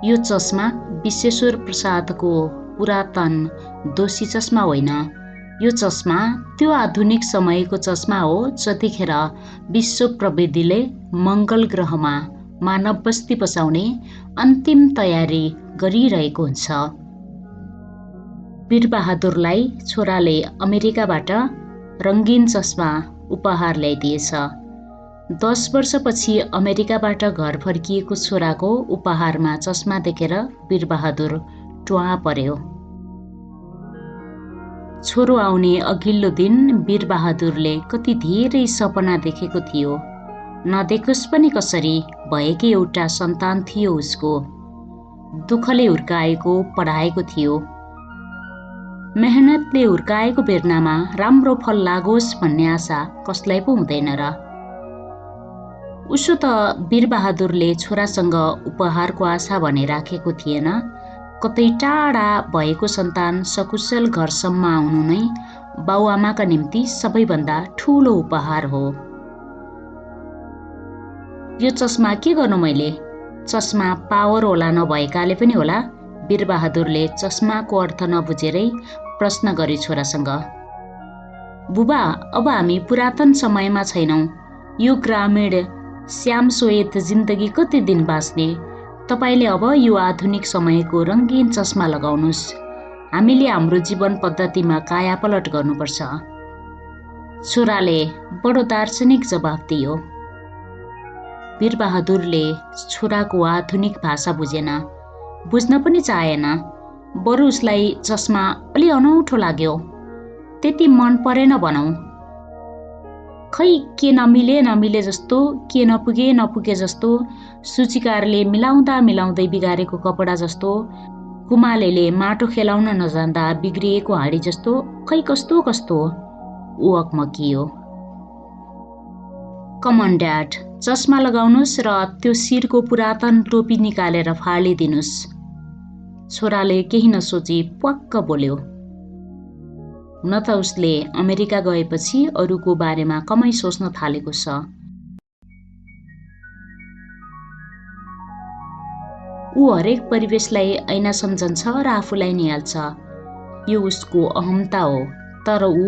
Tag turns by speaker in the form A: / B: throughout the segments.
A: यो चस्मा विश्वेश्वर प्रसादको पुरातन दोषी चस्मा होइन। यो चस्मा त्यो आधुनिक समयको चस्मा हो जतिखेर विश्व प्रविधिले मङ्गल ग्रहमा मानव बस्ती बसाउने अन्तिम तयारी गरिरहेको हुन्छ। वीरबहादुरलाई छोराले अमेरिकाबाट रङ्गीन चस्मा उपहार ल्याइदिएछ। 10 वर्षपछि अमेरिकाबाट घर फर्किएको छोराको उपहारमा चस्मा देखेर वीरबहादुर ट्वाँ पर्यो। छोरो आउने अघिल्लो दिन वीरबहादुरले कति धेरै सपना देखेको थियो। नदेखोस् पनि कसरी भएकी एउटा सन्तान थियो उसको। दुःखले हुर्काएको पढाएको थियो। मेहनतले हुर्काएको बेर्नामा राम्रो फल लागोस् भन्ने आशा कसलाई पो हुँदैन र। उसो त वीरबहादुरले छोरासँग उपहारको आशा भने राखेको थिएन। कतै टाढा भएको सन्तान सकुशल घरसम्म आउनु नै बाउआमाका निम्ति सबैभन्दा ठुलो उपहार हो। यो चस्मा के गर्नु मैले? चस्मा पावर होला नभएकाले पनि होला। वीरबहादुरले चस्माको अर्थ नबुझेरै प्रश्न गरे छोरासँग। बुबा, अब हामी पुरातन समयमा छैनौँ। यो ग्रामीण श्याम सोयत जिन्दगी कति दिन बाँच्ने? तपाईँले अब यो आधुनिक समयको रङ्गीन चस्मा लगाउनुहोस्। हामीले हाम्रो जीवन पद्धतिमा कायापलट गर्नुपर्छ। छोराले बडो दार्शनिक जवाफ दियो। वीरबहादुरले छोराको आधुनिक भाषा बुझेन, बुझ्न पनि चाहेन। बरु उसलाई चस्मा अलि अनौठो लाग्यो। त्यति मन परेन भनौँ। खै के नमिले जस्तो, के नपुगे जस्तो, सूचीकारले मिलाउँदै बिगारेको कपडा जस्तो, कुमालेले माटो खेलाउन नजान्दा बिग्रिएको हाँडी जस्तो, खै कस्तो ऊ अकमकियो। कमन ड्याड, चस्मा लगाउनुहोस् र त्यो शिरको पुरातन टोपी निकालेर फालिदिनुहोस्। छोराले केही नसोची प्वाक्क बोल्यो। हुन त उसले अमेरिका गएपछि अरूको बारेमा कमै सोच्न थालेको छ। ऊ हरेक परिवेशलाई ऐना सम्झन्छ र आफूलाई निहाल्छ। यो उसको अहमता हो, तर ऊ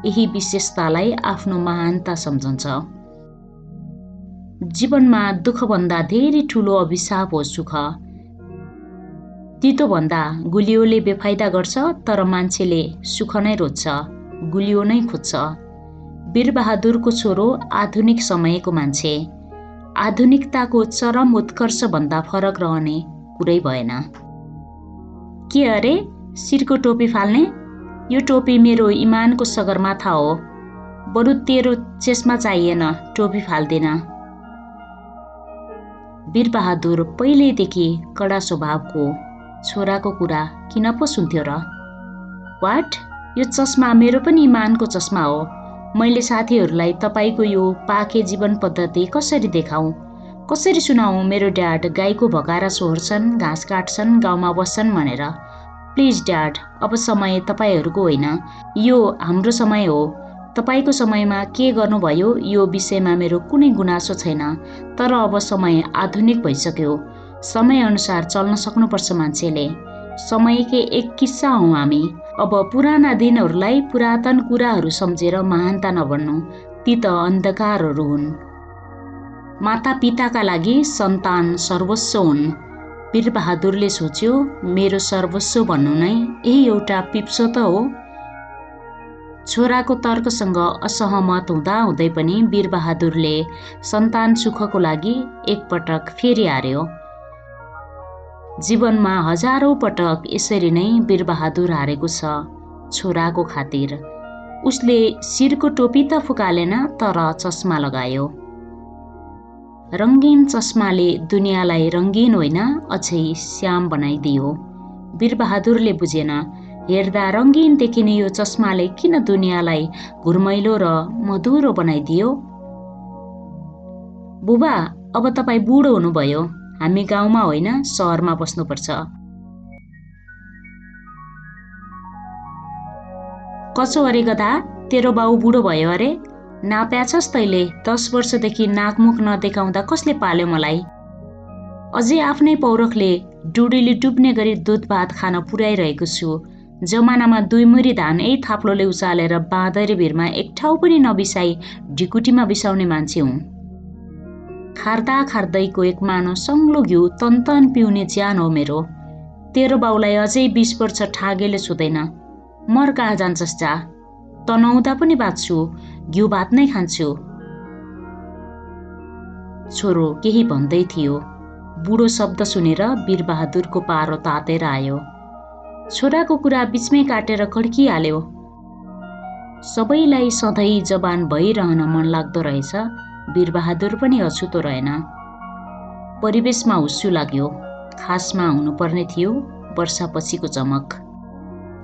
A: यही विशेषतालाई आफ्नो महानता सम्झन्छ। जीवनमा दुःखभन्दा धेरै ठुलो अभिशाप हो सुख। तितोभन्दा गुलियोले बेफाइदा गर्छ, तर मान्छेले सुख नै रोज्छ, गुलियो नै खोज्छ। वीरबहादुरको छोरो आधुनिक समयको मान्छे। आधुनिकताको चरम उत्कर्षभन्दा फरक रहने कुरै भएन। के अरे, शिरको टोपी फाल्ने? यो टोपी मेरो इमानको सगरमाथा हो। बरु तेरो चेस्मा चाहिएन, टोपी फाल्दिन। वीरबहादुर पहिल्यैदेखि कडा स्वभावको छोराको कुरा किन पो सुन्थ्यो र? वाट? यो चस्मा मेरो पनि इमानको चस्मा हो। मैले साथीहरूलाई तपाईँको यो पाके जीवन पद्धति कसरी देखाउँ, कसरी सुनाउँ? मेरो ड्याड गाईको भकारा सोहोर्छन्, घाँस काट्छन्, गाउँमा बस्छन् भनेर। प्लिज ड्याड, अब समय तपाईँहरूको होइन, यो हाम्रो समय हो। तपाईँको समयमा के गर्नुभयो यो विषयमा मेरो कुनै गुनासो छैन, तर अब समय आधुनिक भइसक्यो। समयअनुसार चल्न सक्नुपर्छ मान्छेले। समयकै एक किस्सा हौँ हामी। अब पुराना दिनहरूलाई पुरातन कुराहरू सम्झेर महानता नबन्नु, ती त अन्धकारहरू हुन्। माता पिताका लागि सन्तान सर्वस्व हुन्। वीरबहादुरले सोच्यो, मेरो सर्वस्व भन्नु नै यही एउटा पिप्सो त हो। छोराको तर्कसँग असहमत हुँदै पनि वीरबहादुरले सन्तान सुखको लागि एकपटक फेरि हार्यो। जीवनमा हजारौं पटक यसरी नै वीरबहादुर हारेको छ छोराको खातिर। उसले शिरको टोपी त फुकालेन, तर चस्मा लगायो। रङ्गीन चस्माले दुनियाँलाई रङ्गीन होइन, अझै श्याम बनाइदियो। वीरबहादुरले बुझेन, हेर्दा रङ्गीन देखिने यो चस्माले किन दुनियाँलाई घुर्मैलो र मधुरो बनाइदियो? बुबा, अब तपाईँ बुढो हुनुभयो। हामी गाउँमा होइन, सहरमा बस्नुपर्छ। कसो अरे गधा, तेरो बाउ बुढो भयो अरे? नाप्याछस् तैले? 10 वर्षदेखि नाकमुख नदेखाउँदा कसले पाल्यो मलाई? अझै आफ्नै पौरखले डुडीले डुब्ने गरी दुध भात खान पुर्याइरहेको छु। जमानामा 2 मुरी धान थाप्लोले उचालेर बाँदरे भिरमा एक ठाउँ पनि नबिसाई ढिकुटीमा बिसाउने मान्छे हुँ। खार्दा खार्दैको एक मानो सङ्लो घिउ तन्तन पिउने ज्यान हो मेरो। तेरो बाउलाई अझै 20 वर्ष ठागेले छुँदैन। मर कहाँ जान्छस् जा, तनाउँदा पनि बाँच्छु, घिउ भात नै खान्छु। छोरो केही भन्दै थियो। बुढो शब्द सुनेर वीरबहादुरको पारो तातेर आयो। छोराको कुरा बिचमै काटेर खड्किहाल्यो। सबैलाई सधैँ जवान भइरहन मन लाग्दो रहेछ, वीरबहादुर पनि अछुतो रहेन। परिवेशमा हुस्सु लाग्यो। खासमा हुनुपर्ने थियो वर्षापछिको चमक।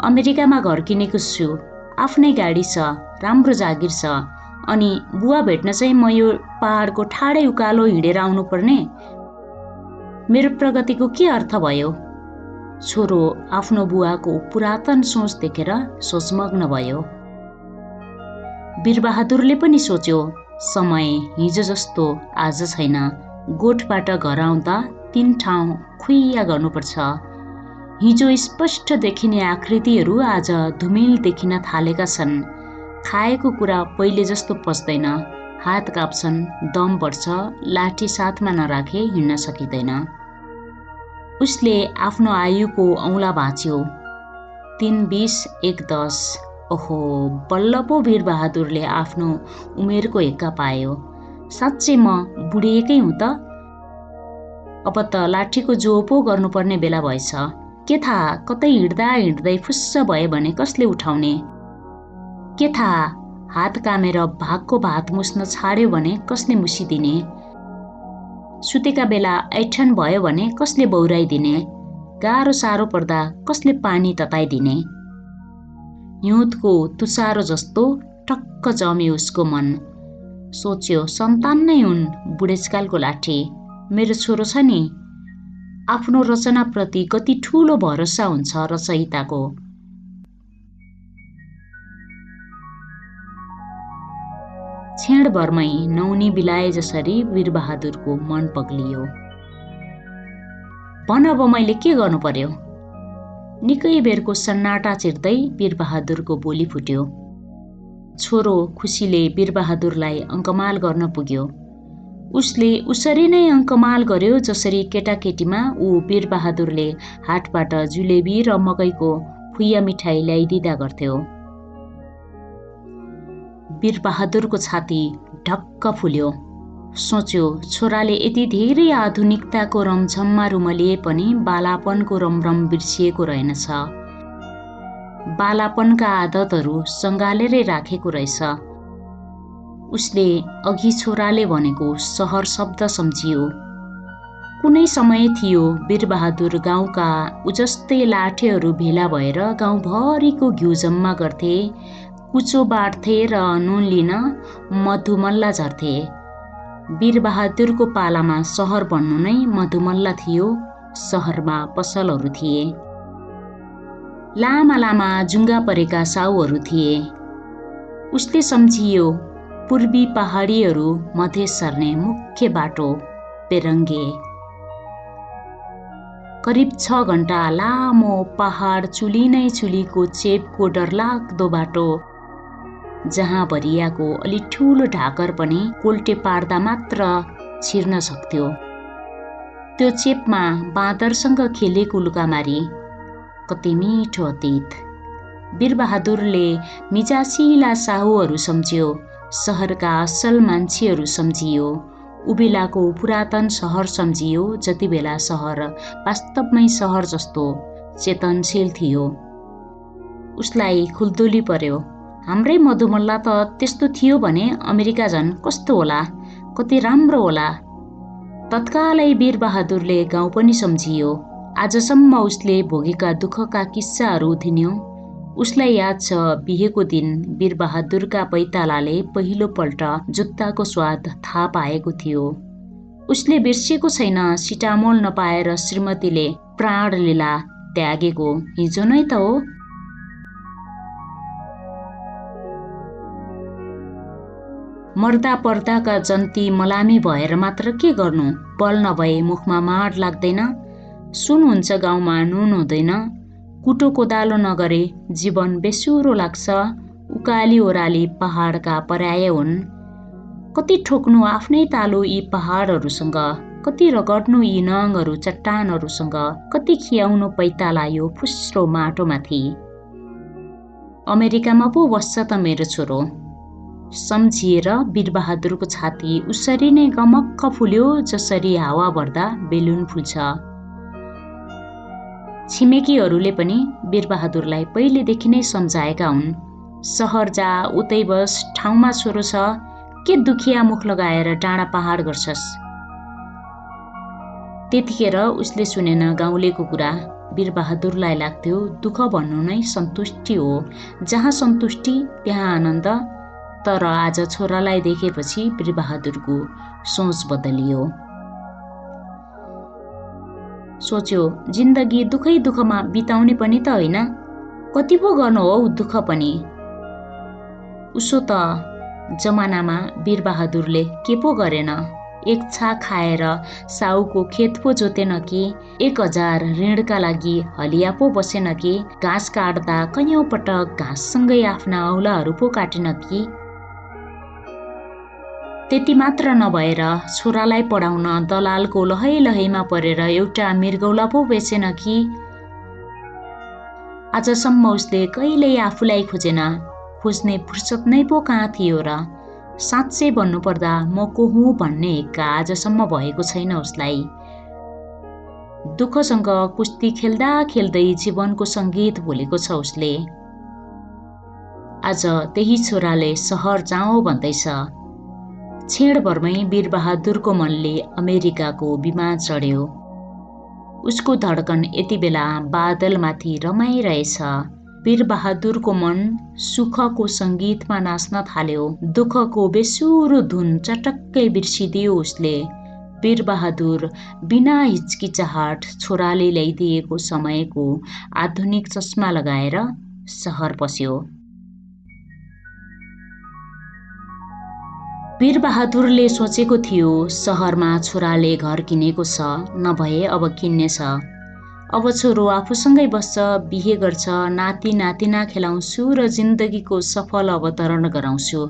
A: अमेरिकामा घर किनेको छु, आफ्नै गाडी छ, राम्रो जागिर छ, अनि बुवा भेट्न चाहिँ म यो पहाडको ठाडै उकालो हिँडेर आउनुपर्ने? मेरो प्रगतिको के अर्थ भयो? छोरो आफ्नो बुवाको पुरातन सोच देखेर सोचमग्न भयो। वीरबहादुरले पनि सोच्यो, समय हिजो जस्तो आज छैन। गोठबाट घर आउँदा 3 ठाउँ खुइया गर्नुपर्छ। हिजो स्पष्ट देखिने आकृतिहरू आज धुमिल देखिन थालेका छन्। खाएको कुरा पहिले जस्तो पच्दैन, हात काप्छन्, दम बढ्छ, लाठी साथमा नराखे हिँड्न सकिँदैन। उसले आफ्नो आयुको औँला भाँच्यो। 3 20 1 10। ओहो, बल्ल पो वीरबहादुरले आफ्नो उमेरको हेक्का पायो। साँच्चै म बुढिएकै हुँ त? अब त लाठीको जो पो गर्नुपर्ने बेला भएछ। के थाहा कतै हिँड्दा हिँड्दै फुस्स भए भने कसले उठाउने? के थाहा हात कामेर भागको भात मुस्न छाड्यो भने कसले मुसिदिने? सुतेका बेला ऐठन भयो भने कसले बौराइदिने? गाह्रो साह्रो पर्दा कसले पानी तताइदिने? हिउँदको तुसारो जस्तो टक्क जम्यो उसको मन। सोच्यो, सन्तान नै हुन् बुढेसकालको लाठी। मेरो छोरो छ नि, आफ्नो रचनाप्रति कति ठुलो भरोसा हुन्छ रचयिताको। क्षणभरमै नौनी बिलाए जसरी वीरबहादुरको मन पग्लियो। भन अब मैले के गर्नु पर्यो? निकै बेरको सन्नाटा चिर्दै वीरबहादुरको बोली फुट्यो। छोरो खुसीले वीरबहादुरलाई अङ्कमाल गर्न पुग्यो। उसले उसरी नै अङ्कमाल गर्यो जसरी केटाकेटीमा ऊ वीरबहादुरले हाटबाट जुलेबी र मकैको खुइया मिठाई ल्याइदिँदा गर्थ्यो। वीरबहादुरको छाती ढक्क फुल्यो। सोच्यो, छोराले यति धेरै आधुनिकताको रमझममा रुमलिए पनि बालापनको रमरम बिर्सिएको रहेनछ। बालापनका आदतहरू सँगालेरै राखेको रहेछ। उसले अघि छोराले भनेको सहर शब्द सम्झियो। कुनै समय थियो वीरबहादुर गाउँका उजस्तै लाठेहरू भेला भएर गाउँभरिको घिउ जम्मा गर्थे, कुचो बाँड्थे र नुन लिन मधुमल्ला झर्थे। वीरबहादुरको पालामा सहर भन्नु नै मधुमल्ला थियो। सहरमा पसलहरू थिए, लामा लामा जुङ्गा परेका साउहरू थिए। उसले सम्झियो पूर्वी पहाडीहरू मधेस सर्ने मुख्य बाटो पेरङ्गे। करिब 6 घण्टा लामो पहाड चुली नै चुलीको चेपको डरलाग्दो बाटो, जहाँ भरियाको अलि ठुलो ढाकर पनि कोल्टे पार्दा मात्र छिर्न सक्थ्यो। त्यो चेपमा बाँदरसँग खेलेको लुकामारी, कति मिठो अतीत। वीरबहादुरले मिजासिला साहुहरू सम्झियो, सहरका असल मान्छेहरू सम्झियो, उबेलाको पुरातन सहर सम्झियो, जति बेला सहर वास्तवमै सहर जस्तो चेतनशील थियो। उसलाई खुल्दुली पर्यो। हाम्रै मधुमल्ला त त्यस्तो थियो भने अमेरिका झन् कस्तो होला, कति राम्रो होला। तत्कालै वीरबहादुरले गाउँ पनि सम्झियो। आजसम्म उसले भोगेका दुःखका किस्साहरू उधिन्यो। उसलाई याद छ बिहेको दिन वीरबहादुरका पैतालाले पहिलोपल्ट जुत्ताको स्वाद थाहा पाएको थियो। उसले बिर्सेको छैन सिटामोल नपाएर श्रीमतीले प्राणलीला त्यागेको हिजो नै त हो। मर्दा पर्दाका जन्ती मलामी भएर मात्र के गर्नु? बल नभए मुखमा माड लाग्दैन। सुन हुन्छ गाउँमा नुन हुँदैन, कुटो कोदालो नगरे जीवन बेसुरो लाग्छ, उकाली ओह्राली पहाडका पर्याय हुन्। कति ठोक्नु आफ्नै तालो यी पहाडहरूसँग, कति रगड्नु यी नङहरू चट्टानहरूसँग, कति खियाउनु पैताला यो फुस्रो माटोमाथि। अमेरिकामा पो बस्छ त मेरो छोरो, सम्झिएर वीरबहादुरको छाती उसरी नै गमक्क फुल्यो जसरी हावा भर्दा बेलुन फुल्छ। छिमेकीहरूले पनि वीरबहादुरलाई पहिलेदेखि नै सम्झाएका हुन्, सहर जा, उतै बस, ठाउँमा छोरो छ, के दुखिया मुख लगाएर डाँडा पहाड गर्छस्। त्यतिखेर उसले सुनेन गाउँलेको कुरा। वीरबहादुरलाई लाग्थ्यो दुःख भन्नु नै सन्तुष्टि हो, जहाँ सन्तुष्टि त्यहाँ आनन्द। तर आज छोरालाई देखेपछि वीरबहादुरको सोच बदलियो। सोच्यो जिन्दगी दुःखै दुःखमा बिताउने पनि त होइन, कति पो गर्नु हो दुःख पनि। उसो त जमानामा वीरबहादुरले के पो गरेन, एक छा खाएर साउको खेत पो जोतेन कि, 1000 ऋणका लागि हलिया पो बसेन कि, घाँस काट्दा कैयौं पटक घाँससँगै आफ्ना औलाहरू पो काटेन कि। त्यति मात्र नभएर छोरालाई पढाउन दलालको लहै लहैमा परेर एउटा मृगौला पो बेचेन कि। आजसम्म उसले कहिल्यै आफूलाई खोजेन, खोज्ने फुर्सद नै पो कहाँ थियो र। साँच्चै भन्नुपर्दा म को हुँ भन्ने हिक्का आजसम्म भएको छैन उसलाई। दुःखसँग कुस्ती खेल्दा खेल्दै जीवनको सङ्गीत भुलेको छ उसले। आज त्यही छोराले सहर जाउँ भन्दैछ। क्षणभरमै वीरबहादुरको मनले अमेरिकाको विमान चढ्यो। उसको धड्कन यति बेला बादलमाथि रमाइरहेछ। वीरबहादुरको मन सुखको सङ्गीतमा नाच्न थाल्यो। दुःखको बेसुरो धुन चटक्कै बिर्सिदियो उसले। वीरबहादुर बिना हिचकिचाहट छोराले ल्याइदिएको समयको आधुनिक चस्मा लगाएर सहर पस्यो। वीरबहादुरले सोचेको थियो सहरमा छोराले घर किनेको छ, नभए अब किन्नेछ। अब छोरो आफूसँगै बस्छ, बिहे गर्छ, नाति नातिना खेलाउँछु र जिन्दगीको सफल अवतरण गराउँछु।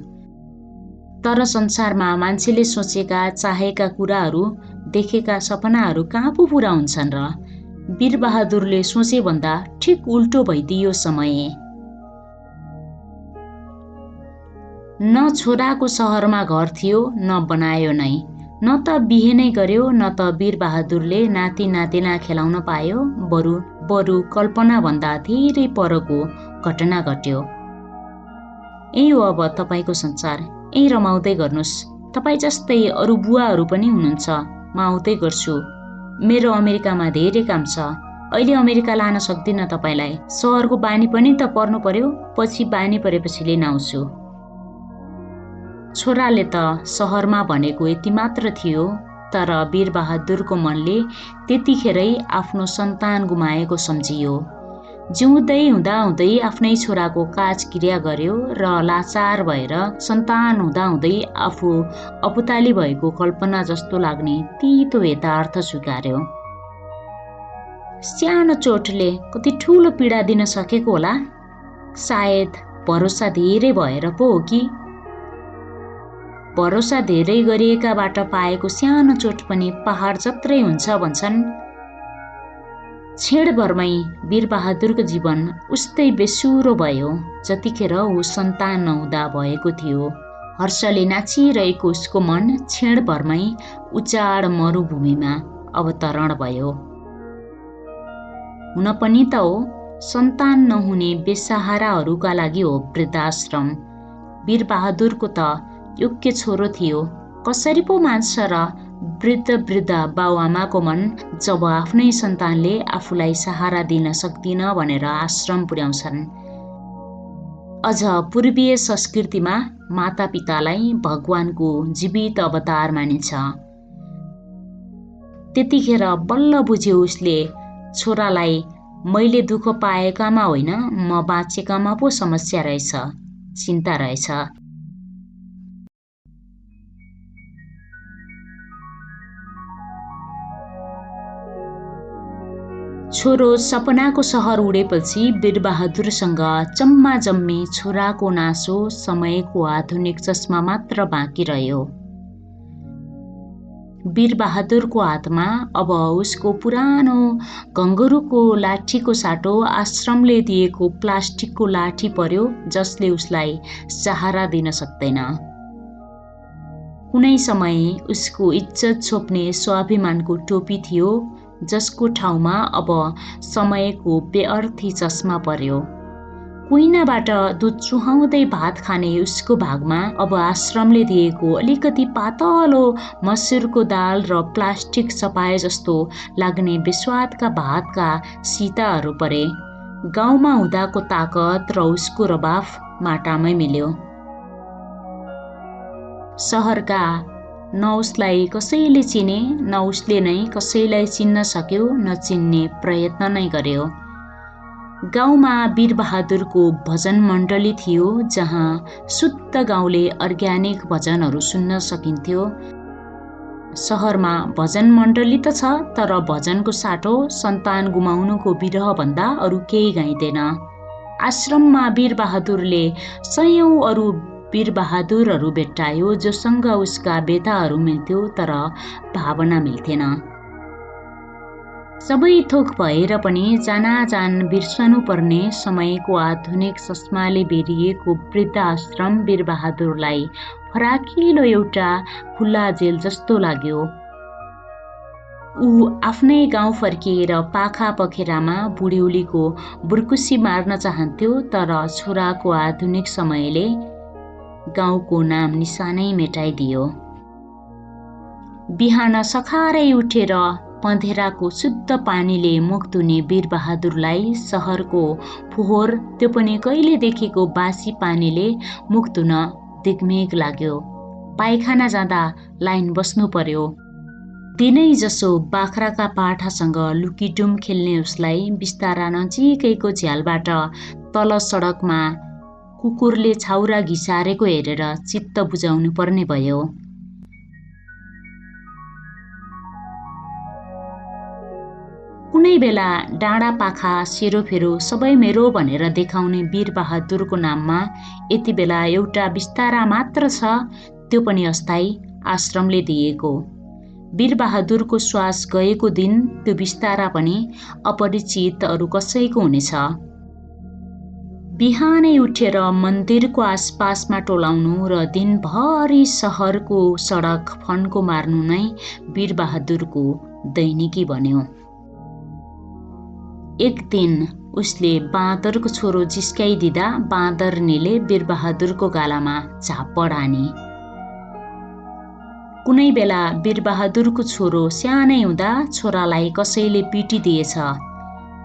A: तर संसारमा मान्छेले सोचेका चाहेका कुराहरू, देखेका सपनाहरू कहाँ पो पुरा हुन्छन् र। वीरबहादुरले सोचे भन्दा ठिक उल्टो भइदियो समय। न छोराको सहरमा घर थियो, न बनायो नै, न त बिहे नै गर्यो, न त वीरबहादुरले नाति नातिना खेलाउन पायो। बरु कल्पना भन्दा धेरै परको घटना घट्यो। यही हो अब तपाईँको संसार, यही रमाउँदै गर्नुहोस्। तपाईँ जस्तै अरू बुवाहरू पनि हुनुहुन्छ, म आउँदै गर्छु। मेरो अमेरिकामा धेरै काम छ, अहिले अमेरिका लान सक्दिनँ तपाईँलाई। सहरको बानी पनि त पर्नु पर्यो, पछि बानी परेपछि लिन आउँछु। छोराले त सहरमा भनेको यति मात्र थियो, तर वीरबहादुरको मनले त्यतिखेरै आफ्नो सन्तान गुमाएको सम्झियो। जिउँदै हुँदाहुँदै आफ्नै छोराको काजक्रिया गर्यो र लाचार भएर सन्तान हुँदाहुँदै आफू अपुताली भएको कल्पना जस्तो लाग्ने तितो यथार्थ स्वीकार्यो। सानो चोटले कति ठुलो पीडा दिन सकेको होला, सायद भरोसा धेरै भएर पो हो कि। भरोसा धेरै गरिएकाबाट पाएको सानो चोट पनि पहाड जत्रै हुन्छ भन्छन्। क्षणभरमै वीरबहादुरको जीवन उस्तै बेसुरो भयो जतिखेर ऊ सन्तान नहुँदा भएको थियो। हर्षले नाचिरहेको उसको मन क्षणभरमै उचाड मरुभूमिमा अवतरण भयो। हुन पनि त हो, सन्तान नहुने बेसहाराहरूका लागि हो वृद्धाश्रम। वीरबहादुरको त योग्य छोरो थियो, कसरी पो मान्छ र वृद्ध बाउआमाको मन जब आफ्नै सन्तानले आफूलाई सहारा दिन सक्दिन भनेर आश्रम पुर्याउँछन्। अझ पूर्वीय संस्कृतिमा मातापितालाई भगवानको जीवित अवतार मानिन्छ। त्यतिखेर बल्ल बुझ्यो उसले, छोरालाई मैले दुःख पाएकामा होइन, म बाँचेकामा पो समस्या रहेछ, चिन्ता रहेछ। छोरो सपनाको सहर उडेपछि वीरबहादुरसँग जम्मा जम्मी छोराको नासो समयको आधुनिक चस्मा मात्र बाँकी रह्यो। वीरबहादुरको हातमा अब उसको पुरानो घङ्गरुको लाठीको साटो आश्रमले दिएको प्लास्टिकको लाठी पर्यो, जसले उसलाई सहारा दिन सक्दैन। कुनै समय उसको इज्जत छोप्ने स्वाभिमानको टोपी थियो, जसको ठाउँमा अब समयको बेअर्थी चस्मा पर्यो। कुइनाबाट दुध चुहाउँदै भात खाने उसको भागमा अब आश्रमले दिएको अलिकति पातलो मसुरको दाल र प्लास्टिक सपाए जस्तो लाग्ने बेस्वादका भातका सिताहरू परे। गाउँमा हुँदाको ताकत र उसको रबाफ माटामै मिल्यो। सहरका न उसलाई कसैले चिने, न उसले नै कसैलाई चिन्न सक्यो, न चिन्ने प्रयत्न नै गर्यो। गाउँमा वीरबहादुरको भजन मण्डली थियो, जहाँ शुद्ध गाउँले अर्ग्यानिक भजनहरू सुन्न सकिन्थ्यो। सहरमा भजन मण्डली त छ, तर भजनको साटो सन्तान गुमाउनुको बिरहभन्दा अरू केही गाइँदैन। आश्रममा वीरबहादुरले सयौं अरू वीरबहादुरहरू भेट्टायो, जोसँग उसका बेताहरू मिल्थ्यो, तर भावना मिल्थेन। सबै थोक भएर पनि जानाजान बिर्सनु पर्ने समयको आधुनिक चस्माले बेरिएको वृद्ध आश्रम वीरबहादुरलाई फराकिलो एउटा खुल्ला जेल जस्तो लाग्यो। ऊ आफ्नै गाउँ फर्किएर पाखा पखेरामा बुढ्यौलीको बुर्कुसी मार्न चाहन्थ्यो, तर छोराको आधुनिक समयले गाउँको नाम निशानै मेटाइदियो। बिहान सखारै उठेर पँधेराको शुद्ध पानीले मुख धुने वीरबहादुरलाई सहरको फोहोर, त्यो पनि कहिले देखेको बासी पानीले मुख धुन दिग्मेघ लाग्यो। पाइखाना जाँदा लाइन बस्नु पर्यो। दिनै जसो बाख्राका पाठासँग लुकीडुम खेल्ने उसलाई बिस्तारा नजिकैको झ्यालबाट तल सडकमा कुकुरले छाउरा घिसारेको हेरेर चित्त बुझाउनु पर्ने भयो। कुनै बेला डाँडा पाखा सेरोफेरो सबै मेरो भनेर देखाउने वीरबहादुरको नाममा यति बेला एउटा बिस्तारा मात्र छ, त्यो पनि अस्थायी, आश्रमले दिएको। वीरबहादुरको श्वास गएको दिन त्यो बिस्तारा पनि अपरिचित अरू कसैको हुनेछ। बिहानै उठेर मन्दिरको आसपासमा टोलाउनु र दिनभरि सहरको सडक फन्को मार्नु नै वीरबहादुरको दैनिकी बन्यो। एक दिन उसले बाँदरको छोरो जिस्काइदिँदा बाँदरनीले वीरबहादुरको गालामा झापड हानी। कुनै बेला वीरबहादुरको छोरो सानै हुँदा छोरालाई कसैले पिटिदिएछ।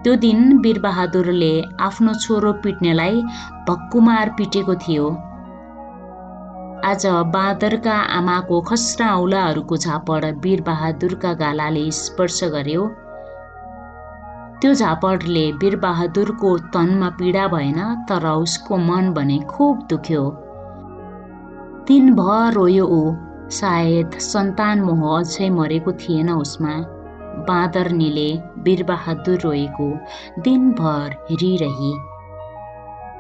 A: त्यो दिन वीरबहादुरले आफ्नो छोरो पिट्नेलाई भक्कुमार पिटेको थियो। आज बाँदरका आमाको खस्रा औलाहरूको झापड वीरबहादुरका गालाले स्पर्श गर्यो। त्यो झापडले वीरबहादुरको तनमा पीडा भएन, तर उसको मन भने खुब दुख्यो। दिनभर रोयो ऊ। सायद सन्तान मोह अझै मरेको थिएन उसमा। बाँदरनीले वीरबहादुर रोएको दिनभर हेरिरही।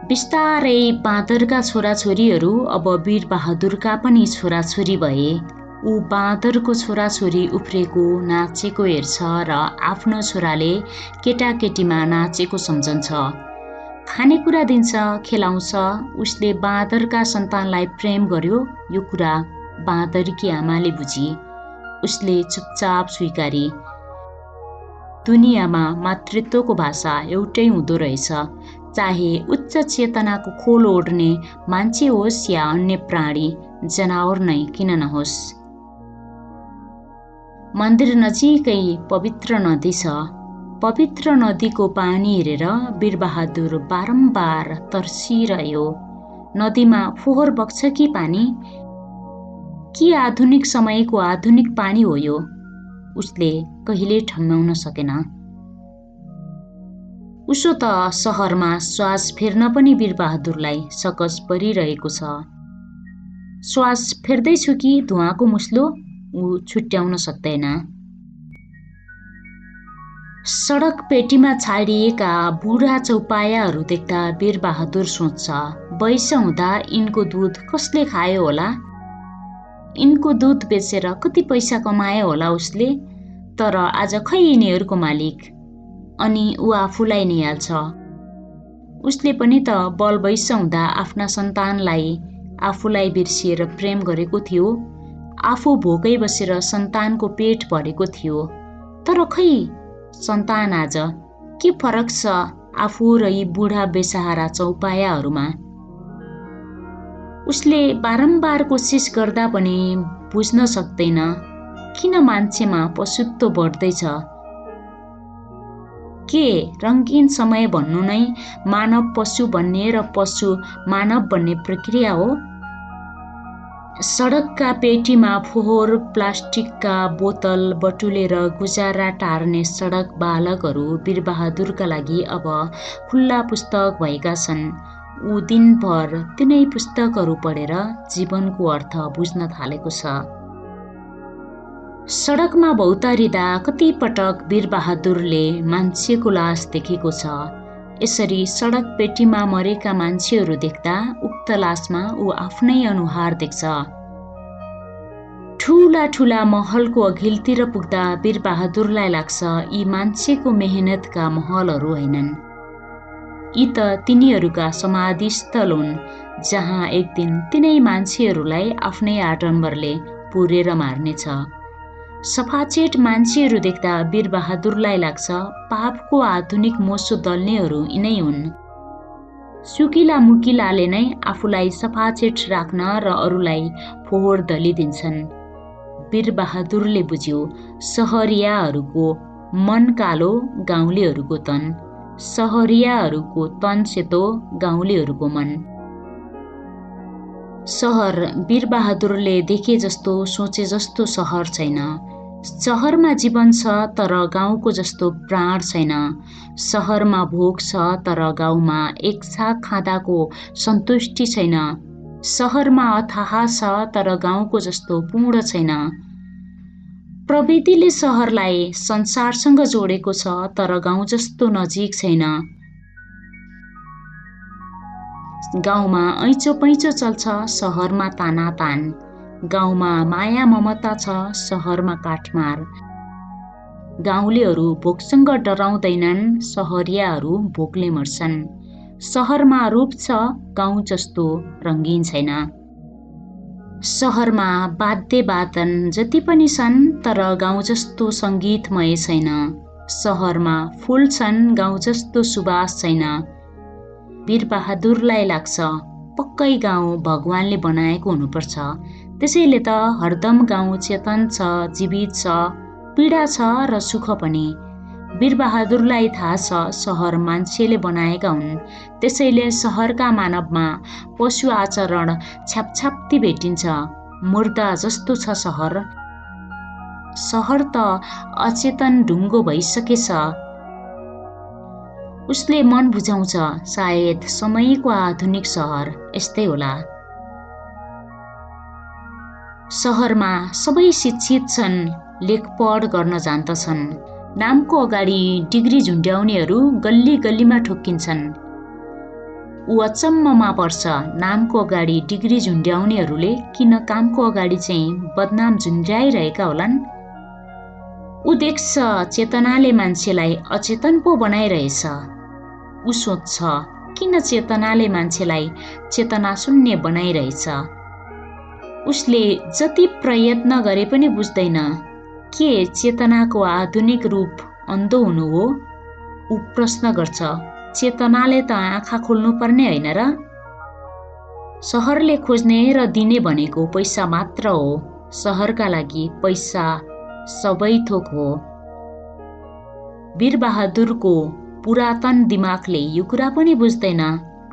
A: बिस्तारै बाँदरका छोराछोरीहरू अब वीरबहादुरका पनि छोराछोरी भए। ऊ बाँदरको छोराछोरी उफ्रेको नाचेको हेर्छ र आफ्नो छोराले केटाकेटीमा नाचेको सम्झन्छ। खानेकुरा दिन्छ, खेलाउँछ। उसले बाँदरका सन्तानलाई प्रेम गर्यो, यो कुरा बाँदरकी आमाले बुझी। उसले चुपचाप स्वीकारी। दुनियाँमा मातृत्वको भाषा एउटै हुँदो रहेछ, चाहे उच्च चेतनाको खोल ओढ्ने मान्छे होस् या अन्य प्राणी, जनावर नै किन नहोस्। मन्दिर नजिकै पवित्र नदी छ। पवित्र नदीको पानी हेरेर वीरबहादुर बारम्बार तर्सिरह्यो। नदीमा फोहोर बग्छ कि पानी? कि आधुनिक समयको आधुनिक पानी हो यो? उसले कहिले ठम्म्याउन सकेन। उसो त सहरमा श्वास फेर्न पनि वीरबहादुरलाई सकस परिरहेको छ। श्वास फेर्दैछु कि धुवाको मुस्लो, ऊ छुट्याउन सक्दैन। सडक पेटीमा छाडिएका बुढा चौपायाहरू देख्दा वीरबहादुर सोच्छ, वैश्य हुँदा यिनको दुध कसले खायो होला? यिनको दुध बेचेर कति पैसा कमायो होला उसले? तर आज खै यिनीहरूको मालिक। अनि ऊ आफूलाई निहाल्छ। उसले पनि त बल वैश्य हुँदा आफ्ना सन्तानलाई आफूलाई बिर्सिएर प्रेम गरेको थियो। आफू भोकै बसेर सन्तानको पेट भरेको थियो। तर खै सन्तान आज के फरक छ आफू र यी बुढा बेसहारा चौपायाहरूमा? उसले बारम्बार कोसिस गर्दा पनि बुझ्न सक्दैन किन मान्छेमा पशुत्व बढ्दैछ। के रङ्गीन समय भन्नु नै मानव पशु भन्ने र पशु मानव भन्ने प्रक्रिया हो? सडकका पेटीमा फोहोर प्लास्टिकका बोतल बटुलेर गुजारा टार्ने सडक बालकहरू वीरबहादुरका लागि अब खुल्ला पुस्तक भएका छन्। ऊ दिनभर तिनै पुस्तकहरू पढेर जीवनको अर्थ बुझ्न थालेको छ। सडकमा भौतारिँदा कति पटक वीरबहादुरले मान्छेको लास देखेको छ। यसरी सडक पेटीमा मरेका मान्छेहरू देख्दा उक्त लासमा ऊ आफ्नै अनुहार देख्छ। ठुला ठुला महलको अघिल्तिर पुग्दा वीरबहादुरलाई लाग्छ यी मान्छेको मेहनतका महलहरू होइनन्, यी त तिनीहरूका समाधिस्थल हुन् जहाँ एक दिन तिनै मान्छेहरूलाई आफ्नै आडम्बरले पुरेर मार्नेछ। सफाचेट मान्छेहरू देख्दा वीरबहादुरलाई लाग्छ पापको आधुनिक मोसो दल्नेहरू यिनै हुन्। सुकिला मुकिलाले नै आफूलाई सफाचेट राख्न र अरूलाई फोहोर दलिदिन्छन्। वीरबहादुरले बुझ्यो सहरियाहरूको मन कालो, गाउँलेहरूको तन। सहरियाहरूको तन सेतो, गाउँलेहरूको मन। सहर वीरबहादुरले देखे जस्तो सोचे जस्तो सहर छैन। सहरमा जीवन छ तर गाउँको जस्तो प्राण छैन। सहरमा भोक छ तर गाउँमा एक साग खाँदाको सन्तुष्टि छैन। सहरमा अथाह छ तर गाउँको जस्तो पूर्ण छैन। प्रविधिले सहरलाई संसारसँग जोडेको छ तर गाउँ जस्तो नजिक छैन। गाउँमा ऐँचो पैँचो चल्छ, सहरमा तानातान। गाउँमा माया ममता छ, सहरमा काटमार। गाउँलेहरू भोकसँग डराउँदैनन्, सहरियाहरू भोकले मर्छन्। सहरमा रूप छ, गाउँ जस्तो रङ्गीन छैन। सहरमा वाद्यवादन जति पनि छन् तर गाउँ जस्तो सङ्गीतमय छैन। सहरमा फुल छन्, गाउँ जस्तो सुवास छैन। वीरबहादुरलाई लाग्छ पक्कै गाउँ भगवानले बनाएको हुनुपर्छ। त्यसैले त हरदम गाउँ चेतन छ, जीवित छ, पीडा छ र सुख पनि। वीरबहादुरलाई थाहा छ सहर मान्छेले बनाएका हुन्, त्यसैले सहरका मानवमा पशु आचरण छ्यापछ्याप्ती भेटिन्छ। मुर्दा जस्तो छ सहर। सहर त अचेतन ढुङ्गो भइसकेछ। उसले मन बुझाउँछ सायद समयको आधुनिक सहर यस्तै होला। सहरमा सबै शिक्षित छन्, लेखपढ गर्न जान्दछन्। नामको अगाडि डिग्री झुन्ड्याउनेहरू गल्ली गल्लीमा ठोक्किन्छन्। ऊ अचम्ममा पर्छ नामको अगाडि डिग्री झुन्ड्याउनेहरूले किन कामको अगाडि चाहिँ बदनाम झुन्ड्याइरहेका होलान्। ऊ देख्छ चेतनाले मान्छेलाई अचेतन पो बनाइरहेछ। ऊ सोच्छ किन चेतनाले मान्छेलाई चेतना शून्य बनाइरहेछ। उसले जति प्रयत्न गरे पनि बुझ्दैन के चेतनाको आधुनिक रूप अन्धो हुनु हो। ऊ प्रश्न गर्छ चेतनाले त आँखा खोल्नुपर्ने होइन र? सहरले खोज्ने र दिने भनेको पैसा मात्र हो। सहरका लागि पैसा सबै थोक हो। वीरबहादुरको पुरातन दिमागले यो कुरा पनि बुझ्दैन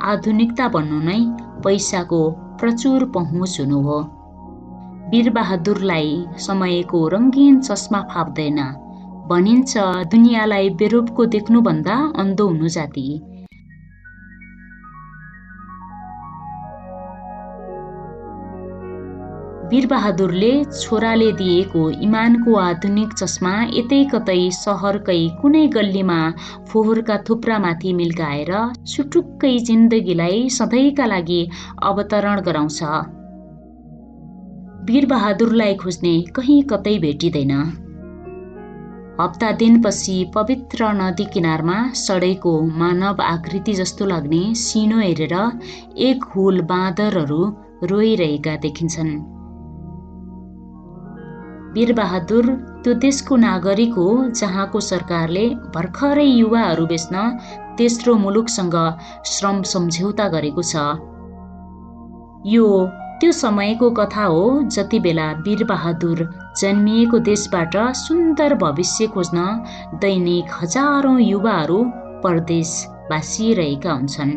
A: आधुनिकता भन्नु नै पैसाको प्रचुर पहुँच हुनु हो। वीरबहादुरलाई समयको रङ्गीन चस्मा फाप्दैन। भनिन्छ दुनियाँलाई बेरूपको देख्नुभन्दा अन्धो हुनु जाति। वीरबहादुरले छोराले दिएको इमानको आधुनिक चस्मा यतै कतै सहरकै कुनै गल्लीमा फोहोरका थुप्रामाथि मिल्काएर सुटुक्कै जिन्दगीलाई सधैँका लागि अवतरण गराउँछ। वीरबहादुरलाई खोज्ने कहीँ कतै भेटिँदैन। हप्ता दिनपछि पवित्र नदी किनारमा सडेको मानव आकृति जस्तो लाग्ने सिनो हेरेर एक हुल बाँदरहरू रोइरहेका देखिन्छन्। वीरबहादुर त्यो देशको नागरिक हो जहाँको सरकारले भर्खरै युवाहरू बेच्न तेस्रो मुलुकसँग श्रम सम्झौता गरेको छ। यो त्यो समयको कथा हो जति बेला वीरबहादुर जन्मिएको देशबाट सुन्दर भविष्य खोज्न दैनिक हजारौं युवाहरू परदेश बासिरहेका हुन्छन्।